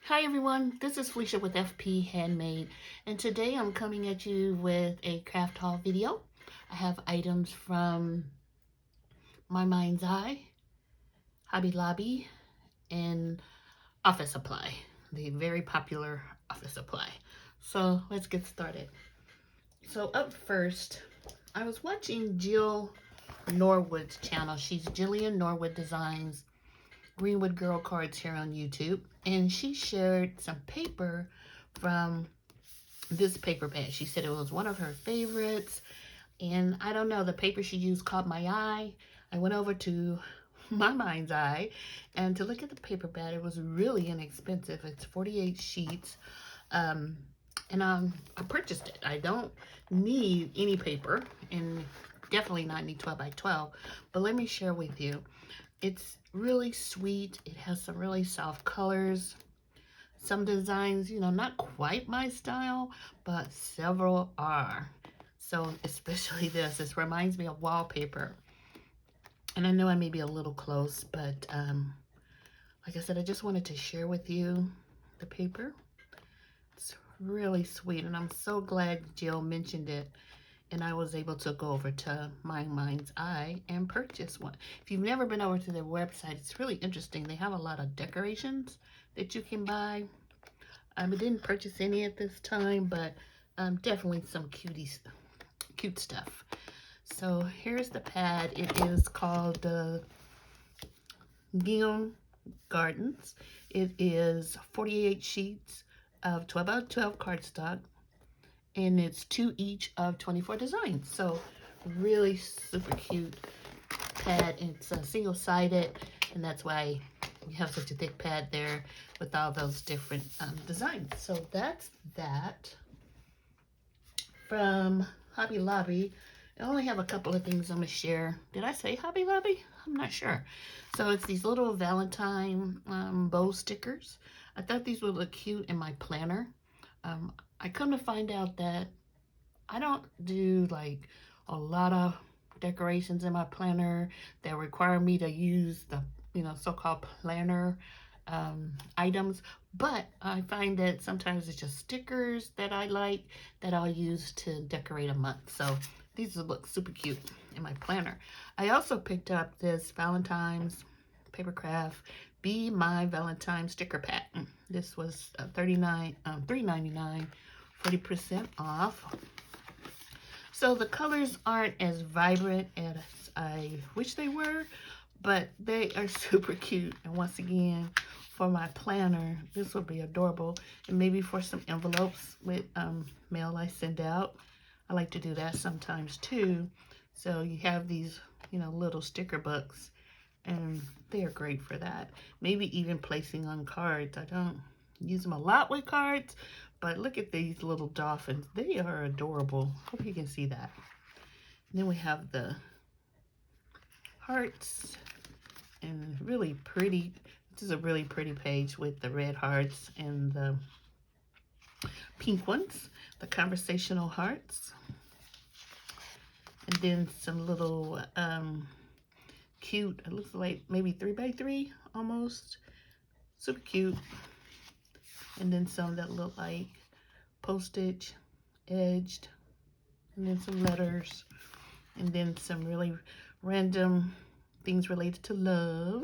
Hi everyone, this is Felicia with FP Handmade, and today I'm coming at you with a craft haul video. I have items from My Mind's Eye, Hobby Lobby, and Office Supply, the very popular Office Supply. So let's get started. So up first, I was watching Jill Norwood's channel. She's Jillian Norwood Designs Greenwood Girl Cards here on YouTube, and she shared some paper from this paper pad. She said it was one of her favorites, and I don't know, the paper she used caught my eye. I went over to My Mind's Eye and to look at the paper pad. It was really inexpensive. It's 48 sheets, and I purchased it. I don't need any paper, and definitely not need 12 by 12, but let me share with you. It's really sweet. It has some really soft colors. Some designs, not quite my style, but several are. So especially this reminds me of wallpaper. And I know I may be a little close, but like I said, I just wanted to share with you the paper. It's really sweet, and I'm so glad Jill mentioned it, and I was able to go over to My Mind's Eye and purchase one. If you've never been over to their website, it's really interesting. They have a lot of decorations that you can buy. I didn't purchase any at this time, but definitely some cute stuff. So here's the pad. It is called Guillaume Gardens. It is 48 sheets of 12 by 12 cardstock, and it's 2 each of 24 designs. So really super cute pad. It's single-sided, and that's why we have such a thick pad there with all those different designs. So that's that. From Hobby Lobby, I only have a couple of things I'm going to share. Did I say Hobby Lobby? I'm not sure. So it's these little Valentine bow stickers. I thought these would look cute in my planner. I come to find out that I don't do like a lot of decorations in my planner that require me to use the so-called planner items, but I find that sometimes it's just stickers that I like that I'll use to decorate a month. So these will look super cute in my planner. I also picked up this Valentine's paper craft Be My Valentine sticker pack. This was $3.99, 40% off. So the colors aren't as vibrant as I wish they were, but they are super cute. And once again, for my planner, this will be adorable. And maybe for some envelopes with mail I send out. I like to do that sometimes too. So you have these, little sticker books, and they are great for that. Maybe even placing on cards. I don't use them a lot with cards, but look at these little dolphins. They are adorable. Hope you can see that. And then we have the hearts, and really pretty. This is a really pretty page with the red hearts and the pink ones, the conversational hearts. And then some little cute, it looks like maybe 3 by 3 almost. Super cute. And then some that look like postage, edged, and then some letters, and then some really random things related to love,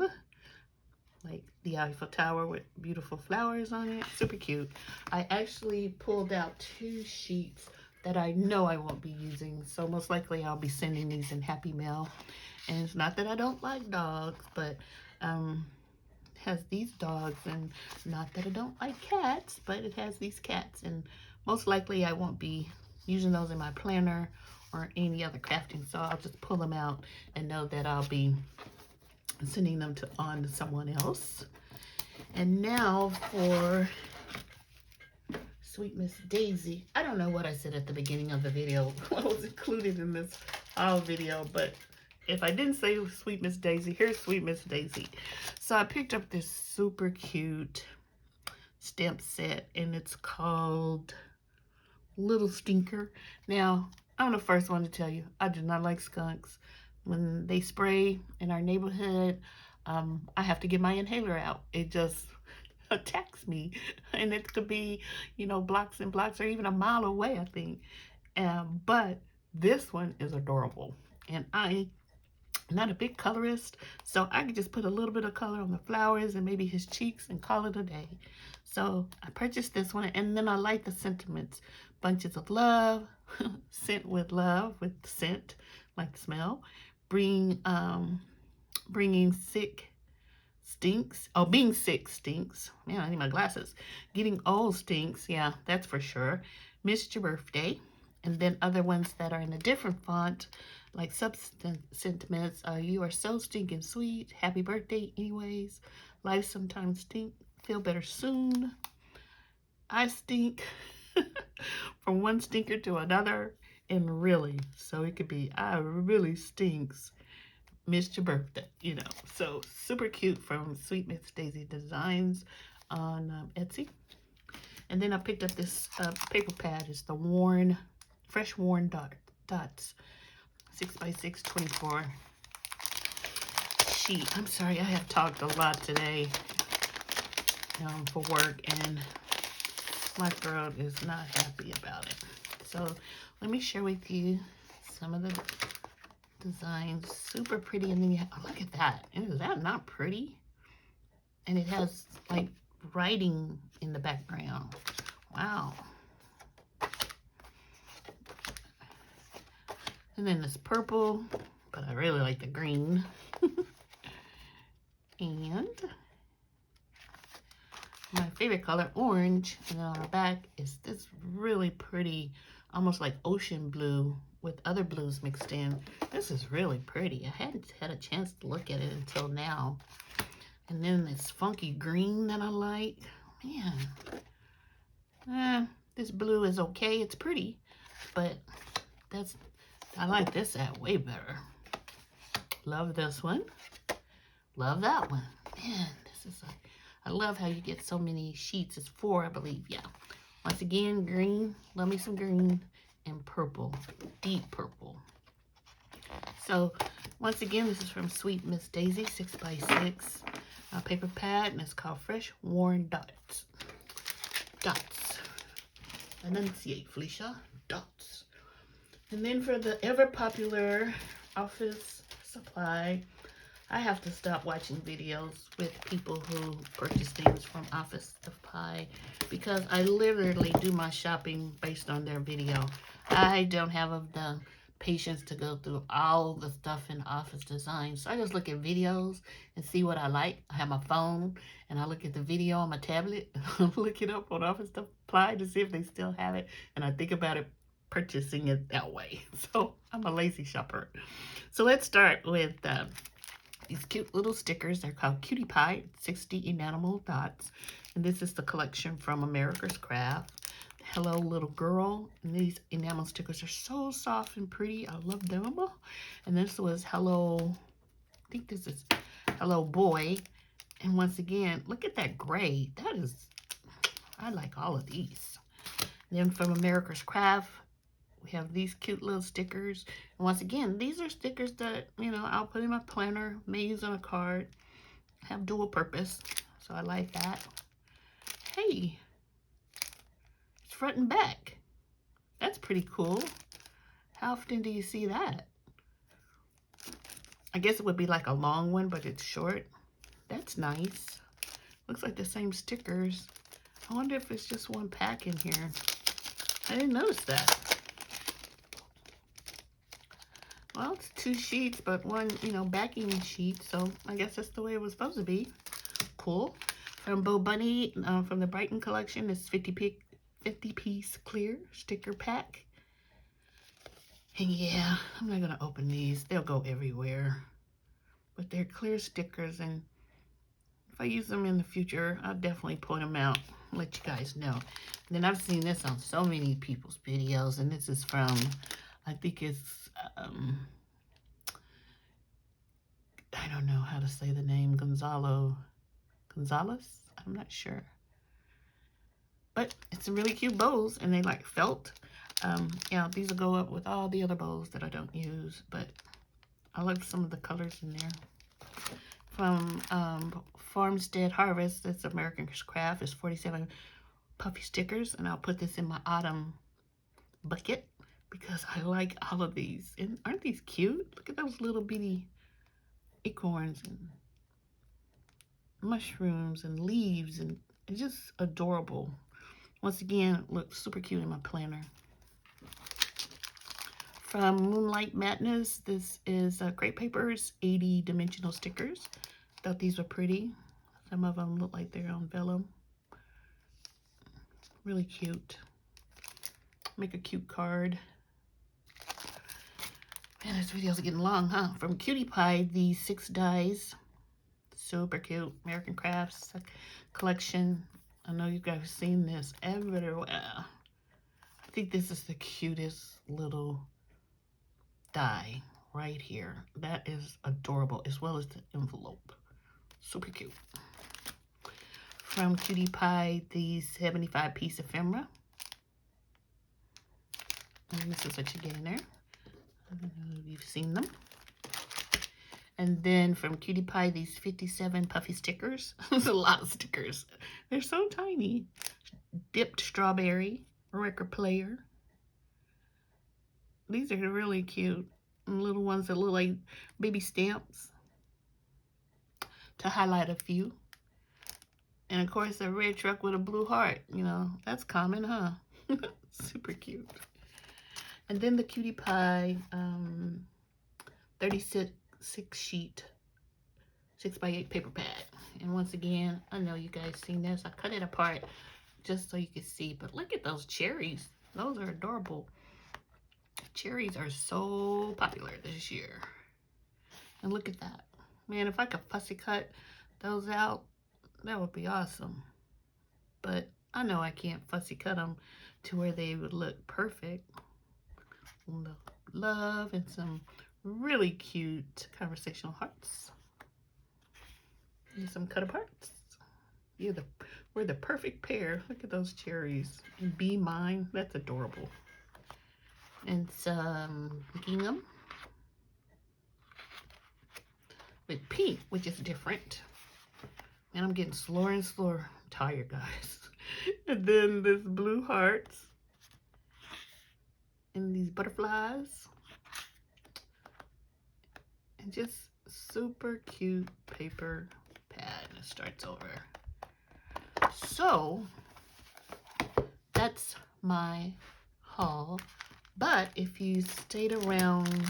like the Eiffel Tower with beautiful flowers on it. Super cute. I actually pulled out 2 sheets that I know I won't be using, so most likely I'll be sending these in Happy Mail. And it's not that I don't like dogs, but has these dogs, and not that I don't like cats, but it has these cats, and most likely I won't be using those in my planner or any other crafting, so I'll just pull them out and know that I'll be sending them on to someone else. And now for Sweet Miss Daisy. I don't know what I said at the beginning of the video, what was included in this haul video, but if I didn't say Sweet Miss Daisy, here's Sweet Miss Daisy. So I picked up this super cute stamp set, and it's called Little Stinker. Now, I'm the first one to tell you, I do not like skunks. When they spray in our neighborhood, I have to get my inhaler out. It just attacks me. And it could be, you know, blocks and blocks or even a mile away, I think. But this one is adorable. And I'm not a big colorist, so I could just put a little bit of color on the flowers and maybe his cheeks and call it a day. So I purchased this one, and then I like the sentiments. Bunches of love, scent with love, with scent, like the smell. Bringing sick stinks. Oh, being sick stinks. Man, I need my glasses. Getting old stinks. Yeah, that's for sure. Missed your birthday. And then other ones that are in a different font, like substance sentiments. You are so stinking sweet. Happy birthday anyways. Life sometimes stink. Feel better soon. I stink. From one stinker to another. And really. So it could be, I really stinks. Missed your birthday, you know. So super cute from Sweet Miss Daisy Designs on Etsy. And then I picked up this paper pad. It's the fresh worn dots 6x6 24 sheet. I'm sorry, I have talked a lot today for work, and my throat is not happy about it. So let me share with you some of the designs. Super pretty. And then you have, oh, look at that. Is that not pretty? And it has like writing in the background. Wow. And then this purple, but I really like the green. And my favorite color, orange. And then on the back is this really pretty, almost like ocean blue with other blues mixed in. This is really pretty. I hadn't had a chance to look at it until now. And then this funky green that I like. Man, this blue is okay. It's pretty, but I like this way better. Love this one. Love that one. Man, I love how you get so many sheets. It's 4, I believe. Yeah. Once again, green. Love me some green. And purple. Deep purple. So, once again, this is from Sweet Miss Daisy 6x6 paper pad, and it's called Fresh Worn Dots. Dots. Enunciate, Felicia. Dots. And then for the ever popular office supply, I have to stop watching videos with people who purchase things from office supply because I literally do my shopping based on their video. I don't have the patience to go through all the stuff in office design. So I just look at videos and see what I like. I have my phone and I look at the video on my tablet. Look it up on office supply to see if they still have it. And I think about it, purchasing it that way. So I'm a lazy shopper. So let's start with these cute little stickers. They're called Cutie Pie, 60 enamel dots. And this is the collection from America's Craft. Hello Little Girl. And these enamel stickers are so soft and pretty. I love them. And this was Hello, I think this is Hello Boy. And once again, look at that gray. I like all of these. And then from America's Craft, we have these cute little stickers. And once again, these are stickers that, I'll put in my planner, may use on a card, have dual purpose. So I like that. Hey, it's front and back. That's pretty cool. How often do you see that? I guess it would be like a long one, but it's short. That's nice. Looks like the same stickers. I wonder if it's just one pack in here. I didn't notice that. Well, it's 2 sheets, but one, backing sheet. So I guess that's the way it was supposed to be. Cool. From Bo Bunny, from the Brighton collection, this 50-piece clear sticker pack. And yeah, I'm not going to open these. They'll go everywhere. But they're clear stickers, and if I use them in the future, I'll definitely point them out. Let you guys know. And then I've seen this on so many people's videos, and this is from, I think it's, I don't know how to say the name, Gonzalez? I'm not sure. But it's some really cute bows, and they like felt. Yeah, these will go up with all the other bows that I don't use, but I like some of the colors in there. from Farmstead Harvest. That's American Craft. It's 47 puffy stickers, and I'll put this in my autumn bucket because I like all of these. And aren't these cute? Look at those little bitty acorns and mushrooms and leaves, and it's just adorable. Once again, it looks super cute in my planner. From Moonlight Madness, this is Crepe Papers 80 dimensional stickers. Thought these were pretty. Some of them look like they're on vellum. Really cute. Make a cute card. Man, this video's getting long, huh? From Cutie Pie, these 6 dies. Super cute. American Crafts collection. I know you guys have seen this everywhere. I think this is the cutest little die right here. That is adorable, as well as the envelope. Super cute. From Cutie Pie, the 75-piece ephemera. And this is what you get in there. You've seen them. And then from Cutie Pie, these 57 puffy stickers. There's a lot of stickers. They're so tiny. Dipped strawberry, record player. These are really cute. And little ones that look like baby stamps. To highlight a few. And of course, a red truck with a blue heart. You know, that's common, huh? Super cute. And then the Cutie Pie 36 sheet 6x8 paper pad. And once again, I know you guys seen this. I cut it apart just so you can see. But look at those cherries. Those are adorable. Cherries are so popular this year. And look at that. Man, if I could fussy cut those out, that would be awesome. But I know I can't fussy cut them to where they would look perfect. Love and some really cute conversational hearts. And some cut aparts. We're the perfect pair. Look at those cherries. And Be Mine. That's adorable. And some gingham with pink, which is different. And I'm getting slower and slower. I'm tired, guys. And then this blue hearts. And these butterflies. And just super cute paper pad. It starts over. So, that's my haul. But if you stayed around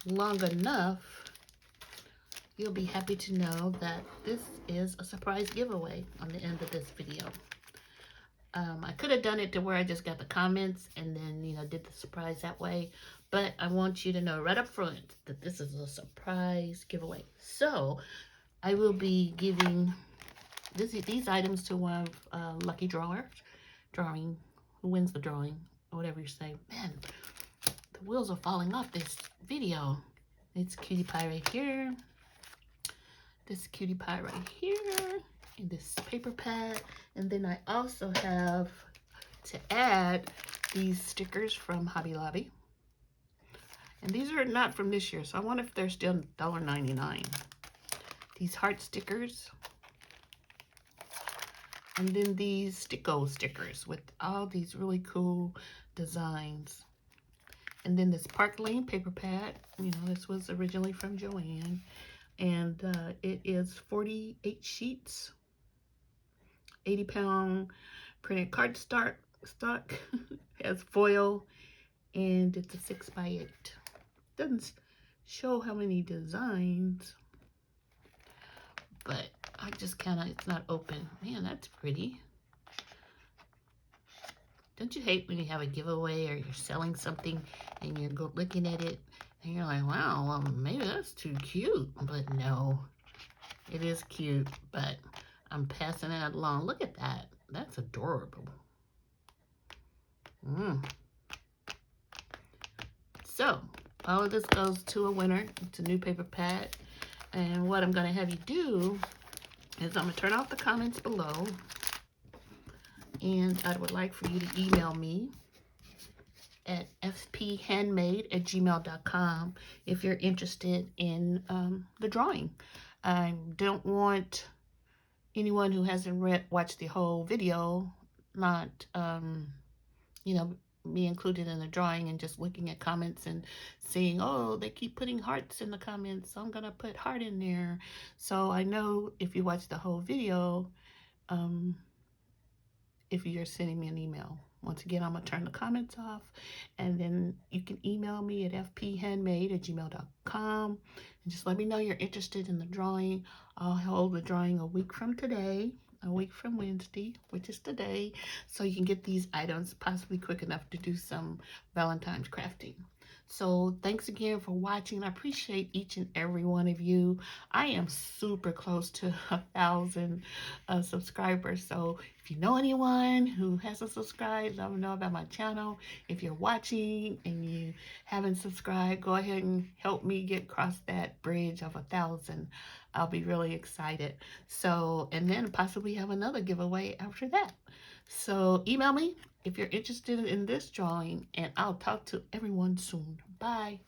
long enough, you'll be happy to know that this is a surprise giveaway on the end of this video. I could have done it to where I just got the comments and then, you know, did the surprise that way. But I want you to know right up front that this is a surprise giveaway. So, I will be giving these items to one of lucky drawing, who wins the drawing, or whatever you say. Man, the wheels are falling off this video. It's Cutie Pie right here. This Cutie Pie right here. And this paper pad. And then I also have to add these stickers from Hobby Lobby. And these are not from this year, so I wonder if they're still $1.99. These heart stickers. And then these Sticko stickers with all these really cool designs. And then this Park Lane paper pad. You know, this was originally from Joanne. And it is 48 sheets. 80-pound printed cardstock. Has foil. And it's a 6x8. Doesn't show how many designs. But I just it's not open. Man, that's pretty. Don't you hate when you have a giveaway or you're selling something and you're looking at it and you're like, wow, well, maybe that's too cute. But no, it is cute, but I'm passing it along. Look at that. That's adorable. So, all of this goes to a winner. It's a new paper pad. And what I'm going to have you do is I'm going to turn off the comments below. And I would like for you to email me at fphandmade@gmail.com if you're interested in the drawing. I don't want anyone who hasn't watched the whole video not, you know, be included in the drawing and just looking at comments and seeing, oh, they keep putting hearts in the comments, so I'm gonna put heart in there. So I know if you watch the whole video, um, if you're sending me an email. Once again, I'm going to turn the comments off, and then you can email me at fphandmade@gmail.com and just let me know you're interested in the drawing. I'll hold the drawing a week from today, a week from Wednesday, which is today, so you can get these items possibly quick enough to do some Valentine's crafting. So thanks again for watching. I appreciate each and every one of you. I am super close to 1,000 subscribers. So if you know anyone who hasn't subscribed, let them know about my channel. If you're watching and you haven't subscribed, go ahead and help me get across that bridge of 1,000. I'll be really excited. So, and then possibly have another giveaway after that. So email me if you're interested in this drawing, and I'll talk to everyone soon. Bye.